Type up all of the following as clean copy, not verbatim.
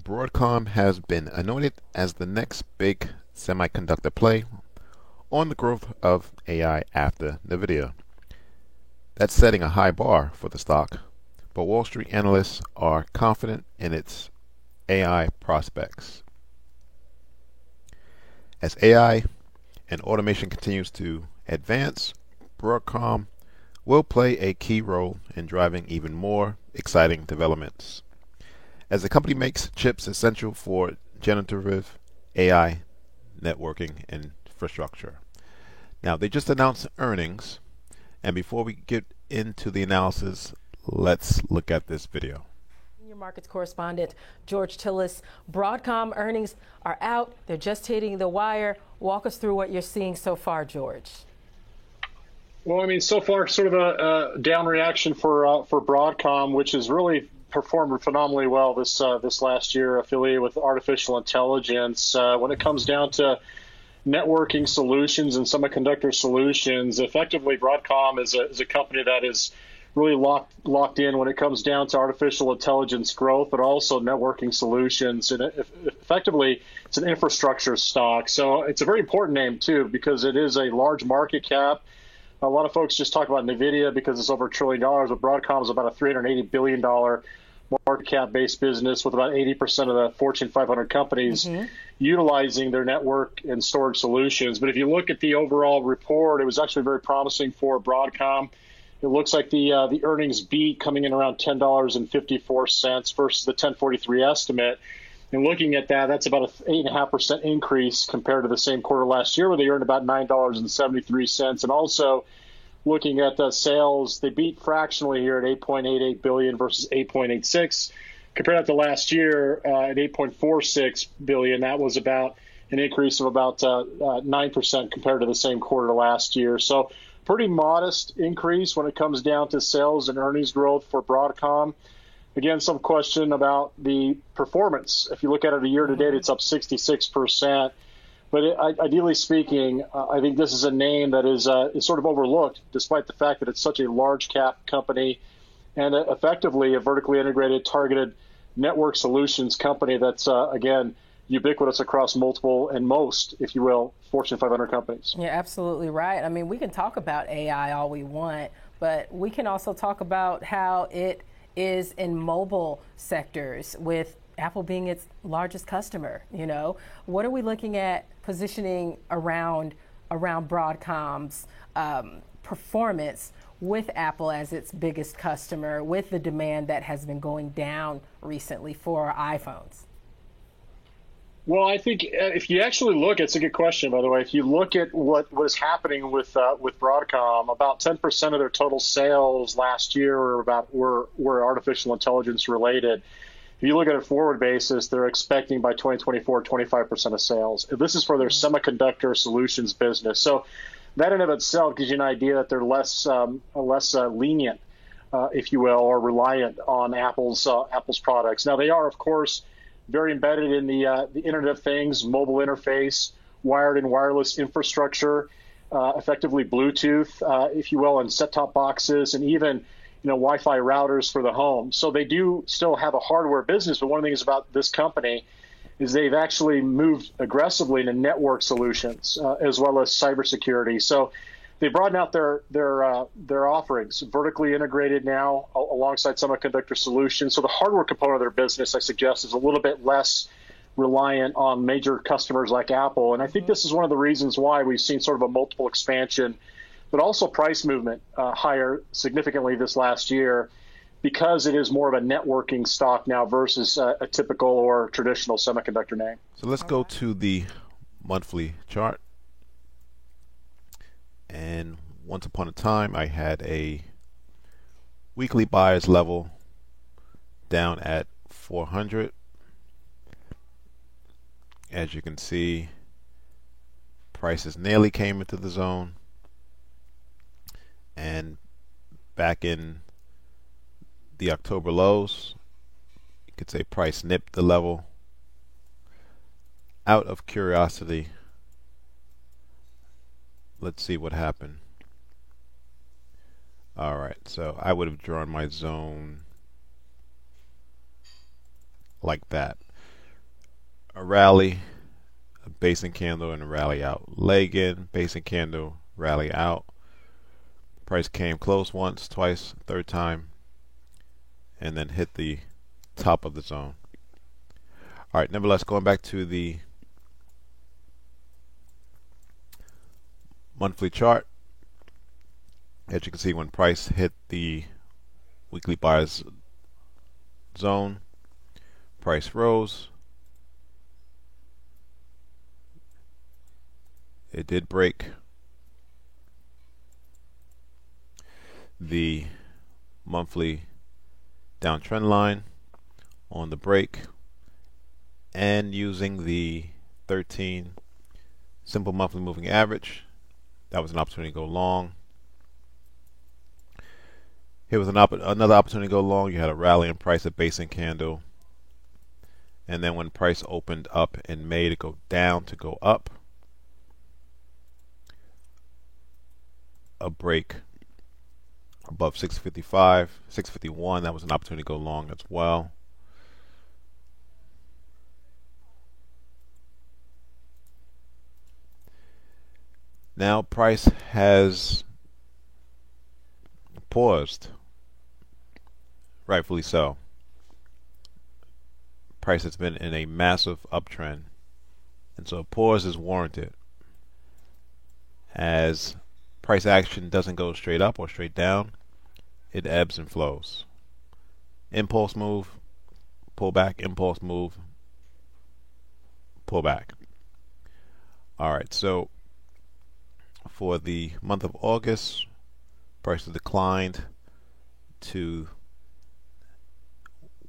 Broadcom has been anointed as the next big semiconductor play on the growth of AI after NVIDIA. That's setting a high bar for the stock, but Wall Street analysts are confident in its AI prospects. As AI and automation continues to advance, Broadcom will play a key role in driving even more exciting developments as the company makes chips essential for generative AI networking infrastructure. Now, they just announced earnings, and before we get into the analysis, let's look at this video. Senior markets correspondent George Tillis. Broadcom earnings are out. They're just hitting the wire. Walk us through what you're seeing so far, George. Well, I mean, so far, sort of a down reaction for Broadcom, which has really performed phenomenally well this last year, affiliated with artificial intelligence. When it comes down to networking solutions and semiconductor solutions, effectively, Broadcom is a company that is really locked in when it comes down to artificial intelligence growth, but also networking solutions. And effectively, it's an infrastructure stock. So it's a very important name, too, because it is a large market cap. A lot of folks just talk about NVIDIA because it's over $1 trillion, but Broadcom is about a $380 billion market cap based business with about 80% of the Fortune 500 companies utilizing their network and storage solutions. But if you look at the overall report, it was actually very promising for Broadcom. It looks like the earnings beat coming in around $10.54 versus the 1043 estimate. And looking at that, that's about an 8.5% increase compared to the same quarter last year, where they earned about $9.73. And also, looking at the sales, they beat fractionally here at $8.88 billion versus $8.86. Compared that to last year at $8.46 billion, that was about an increase of about 9% compared to the same quarter last year. So pretty modest increase when it comes down to sales and earnings growth for Broadcom. Again, some question about the performance. If you look at it a year to date, it's up 66%. But ideally speaking, I think this is a name that is sort of overlooked, despite the fact that it's such a large cap company and effectively a vertically integrated, targeted network solutions company that's, again, ubiquitous across multiple and most, if you will, Fortune 500 companies. You're absolutely right. I mean, we can talk about AI all we want, but we can also talk about how it is in mobile sectors, with Apple being its largest customer. You know, what are we looking at positioning around Broadcom's performance with Apple as its biggest customer, with the demand that has been going down recently for iPhones? Well, I think if you actually look, it's a good question, by the way. If you look at what is happening with Broadcom, about 10% of their total sales last year were artificial intelligence related. If you look at a forward basis, they're expecting by 2024, 25% of sales. This is for their semiconductor solutions business. So that in of itself gives you an idea that they're less lenient, if you will, or reliant on Apple's products. Now, they are, of course, very embedded in the Internet of Things, mobile interface, wired and wireless infrastructure, effectively Bluetooth, if you will, and set-top boxes, and even Wi-Fi routers for the home. So they do still have a hardware business, but one of the things about this company is they've actually moved aggressively into network solutions as well as cybersecurity. So they broaden out their offerings, vertically integrated now alongside semiconductor solutions. So the hardware component of their business, I suggest, is a little bit less reliant on major customers like Apple. And I think this is one of the reasons why we've seen sort of a multiple expansion, but also price movement higher significantly this last year, because it is more of a networking stock now versus a typical or traditional semiconductor name. So let's go to the monthly chart. And once upon a time, I had a weekly buyers level down at 400. As you can see, prices nearly came into the zone. And back in the October lows, you could say price nipped the level. Out of curiosity, let's see what happened. All right, so I would have drawn my zone like that. a rally, a basing candle, and a rally out. Leg in, basing candle, rally out. Price came close once, twice, third time, and then hit the top of the zone. All right, nevertheless, going back to the monthly chart, as you can see, when price hit the weekly buyer's zone, price rose. It did break the monthly downtrend line on the break, and using the 13 simple monthly moving average, that was an opportunity to go long. Here was another opportunity to go long. You had a rally in price, a basing candle, and then when price opened up in May to go down to go up, a break above 655, 651. That was an opportunity to go long as well. Now price has paused, rightfully so. Price has been in a massive uptrend, and so a pause is warranted, as price action doesn't go straight up or straight down. It ebbs and flows. Impulse move, pull back, impulse move, pull back. All right, so for the month of August, prices declined to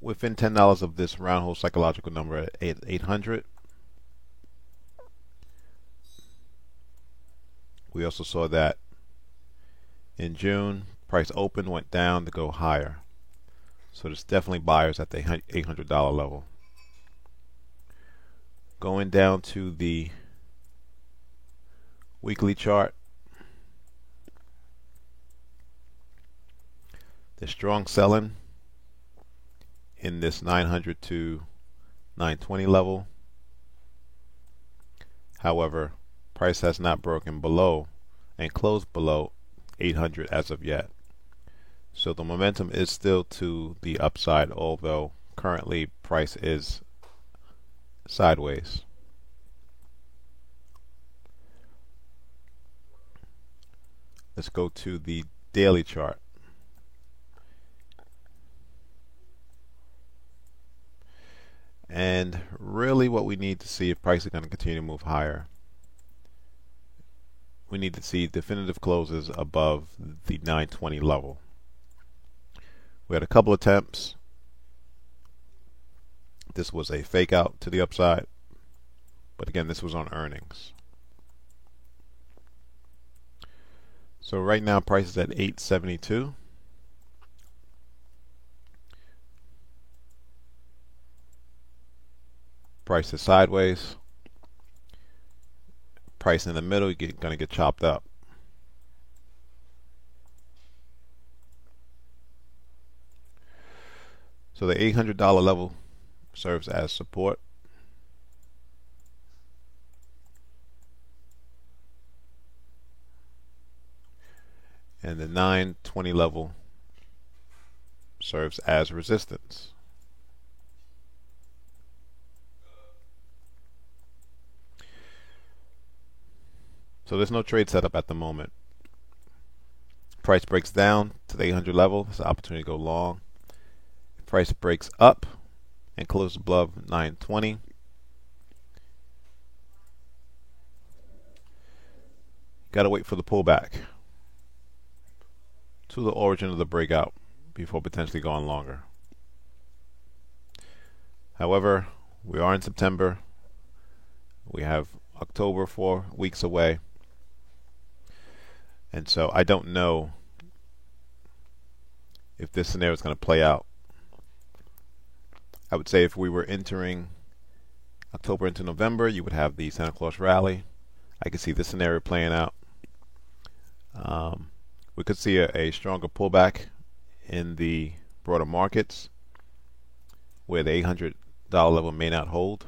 within $10 of this round hole psychological number at 800. We also saw that in June, price open went down to go higher. So there's definitely buyers at the $800 level. Going down to the weekly chart, there's strong selling in this 900 to 920 level. However, price has not broken below and closed below 800 as of yet. So the momentum is still to the upside, although currently price is sideways. Let's go to the daily chart. And really what we need to see if price is going to continue to move higher, we need to see definitive closes above the 920 level. We had a couple attempts. This was a fake out to the upside, but again, this was on earnings. So right now price is at 872. Price is sideways. Price in the middle, you're going to get chopped up. So the $800 level serves as support. And the 920 level serves as resistance. So there's no trade setup at the moment. Price breaks down to the 800 level, there's an opportunity to go long. If price breaks up and closes above 920, gotta wait for the pullback to the origin of the breakout before potentially going longer. However, we are in September. We have October 4 weeks away. And so I don't know if this scenario is going to play out. I would say if we were entering October into November, you would have the Santa Claus rally. I could see this scenario playing out. We could see a stronger pullback in the broader markets where the $800 level may not hold.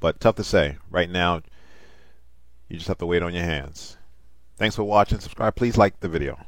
but tough to say. Right now, you just have to wait on your hands. Thanks for watching. Subscribe. Please like the video.